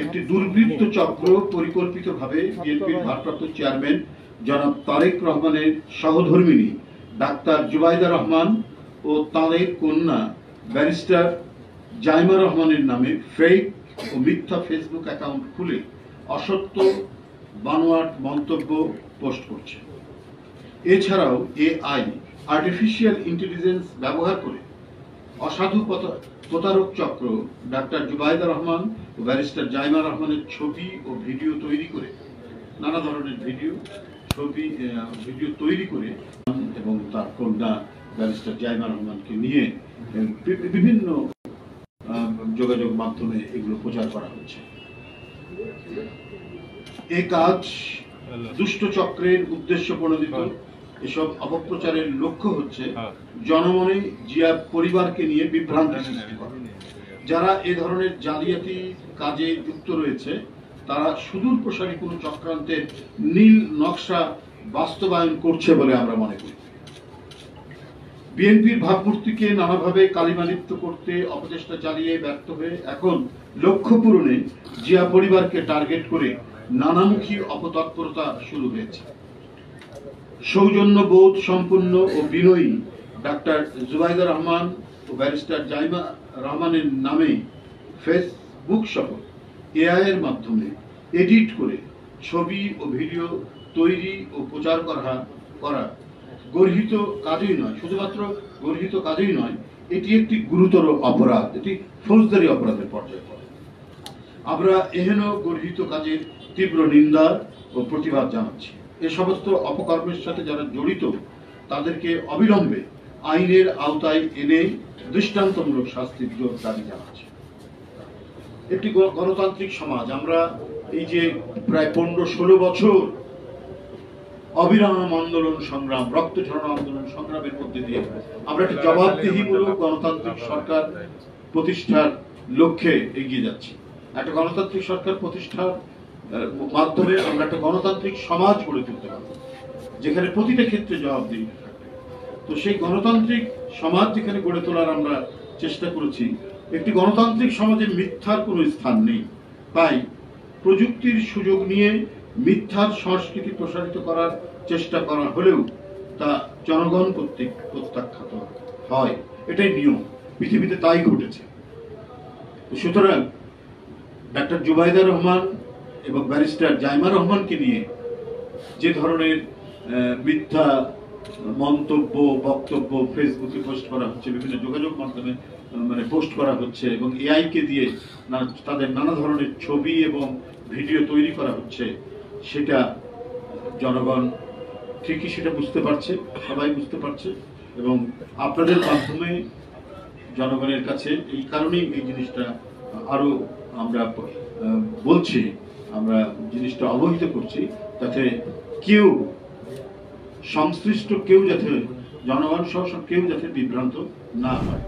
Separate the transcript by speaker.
Speaker 1: একটি দুর্বৃত্ত চক্র পরিকল্পিতভাবে বিএনপির ভারপ্রাপ্ত চেয়ারম্যান জনাব তারেক রহমানের সহধর্মিণী ডাক্তার জুবাইদা রহমান ও তাঁদের কন্যা ব্যারিস্টার জাইমা রহমানের নামে ফেক ও মিথ্যা ফেসবুক অ্যাকাউন্ট খুলে অসত্য বানোয়াট মন্তব্য পোস্ট করছে। এছাড়াও এআই আর্টিফিশিয়াল ইন্টেলিজেন্স ব্যবহার করে অসাধু প্রতারক চক্র ডাক্তার জুবাইদা রহমান ও ব্যারিস্টার জাইমা রহমানের ছবি ও ভিডিও তৈরি করে নানা ধরনের ভিডিও তৈরি করে এবং তার কন্যা ব্যারিস্টার জাইমা রহমানকে নিয়ে বিভিন্ন যোগাযোগ মাধ্যমে এগুলো প্রচার করা হচ্ছে। এই কাজ দুষ্ট চক্রের উদ্দেশ্য প্রণোদিত। এসব অপপ্রচারের লক্ষ্য হচ্ছে জনমনে জিয়া পরিবারকে নিয়ে বিভ্রান্তি সৃষ্টি করা। যারা এ ধরনের জালিয়াতি কাজে যুক্ত রয়েছে তারা সুদূর প্রসারী কোনো চক্রান্তের নীল নকশা বাস্তবায়ন করছে বলে আমরা মনে করি। বিএনপির ভাবমূর্তিকে নানাভাবে কালিমালিপ্ত করতে অপচেষ্টা চালিয়ে ব্যর্থ হয়ে এখন লক্ষ্য পূরণে জিয়া পরিবারকে টার্গেট করে নানামুখী অপতৎপরতা শুরু হয়েছে। সৌজন্যবোধ সম্পন্ন ও বিনয়ী ডাক্তার জুবাইদা রহমান ও ব্যারিস্টার জাইমা রহমানের নামে ফেসবুক সহ এআই এর মাধ্যমে এডিট করে ছবি ও ভিডিও তৈরি ও প্রচার করা গর্হিত কাজই নয়, শুধুমাত্র গর্হিত কাজই নয়, এটি একটি গুরুতর অপরাধ, এটি ফৌজদারি অপরাধের পর্যায়ে পড়ে। আমরা এহেন গর্হিত কাজের তীব্র নিন্দা ও প্রতিবাদ জানাচ্ছি। এ সমস্ত অপকর্মের সাথে যারা জড়িত তাদেরকে অবিলম্বে আইনের আওতায় এনে দৃষ্টান্তমূলক শাস্তির দাবি জানাচ্ছি। একটি গণতান্ত্রিক সমাজ, আমরা এই যে প্রায় 15-16 বছর অবিরাম আন্দোলন সংগ্রাম, রক্ত ঝরানো আন্দোলন সংগ্রামের মধ্যে দিয়ে আমরা একটি জবাবদিহিমূলক গণতান্ত্রিক সরকার প্রতিষ্ঠার লক্ষ্যে এগিয়ে যাচ্ছি। একটা গণতান্ত্রিক সরকার প্রতিষ্ঠার মাধ্যমে আমরা একটা গণতান্ত্রিক সমাজ গড়ে তুলতে পারব, যেখানে প্রতিটা ক্ষেত্রে জবাবদিহি থাকবে। তো সেই গণতান্ত্রিক সমাজ যেখানে গড়ে তোলার আমরা চেষ্টা করেছি, একটি গণতান্ত্রিক সমাজে মিথ্যার কোনো স্থান নেই। তাই প্রযুক্তির সুযোগ নিয়ে মিথ্যার সংস্কৃতি প্রসারিত করার চেষ্টা করা হলেও তা জনগণ কর্তৃক প্রত্যাখ্যাত হয়। এটাই নিয়ম, পৃথিবীতে তাই ঘটেছে। সুতরাং ডাক্তার জুবাইদা রহমান এবং ব্যারিস্টার জাইমা রহমানকে নিয়ে যে ধরনের মিথ্যা মন্তব্য, বক্তব্য ফেসবুকে পোস্ট করা হচ্ছে, বিভিন্ন যোগাযোগ মাধ্যমে পোস্ট করা হচ্ছে এবং এআই কে দিয়ে তাদের নানা ধরনের ছবি এবং ভিডিও তৈরি করা হচ্ছে, সেটা জনগণ ঠিকই সেটা বুঝতে পারছে, সবাই বুঝতে পারছে। এবং আপনাদের মাধ্যমে জনগণের কাছে এই কারণেই এই জিনিসটা আরো আমরা বলছি, আমরা জিনিসটা অবহিত করছি, যাতে কেউ সংশ্লিষ্ট কেউ যাতে জনগণ সহ কেউ যাতে বিভ্রান্ত না হয়।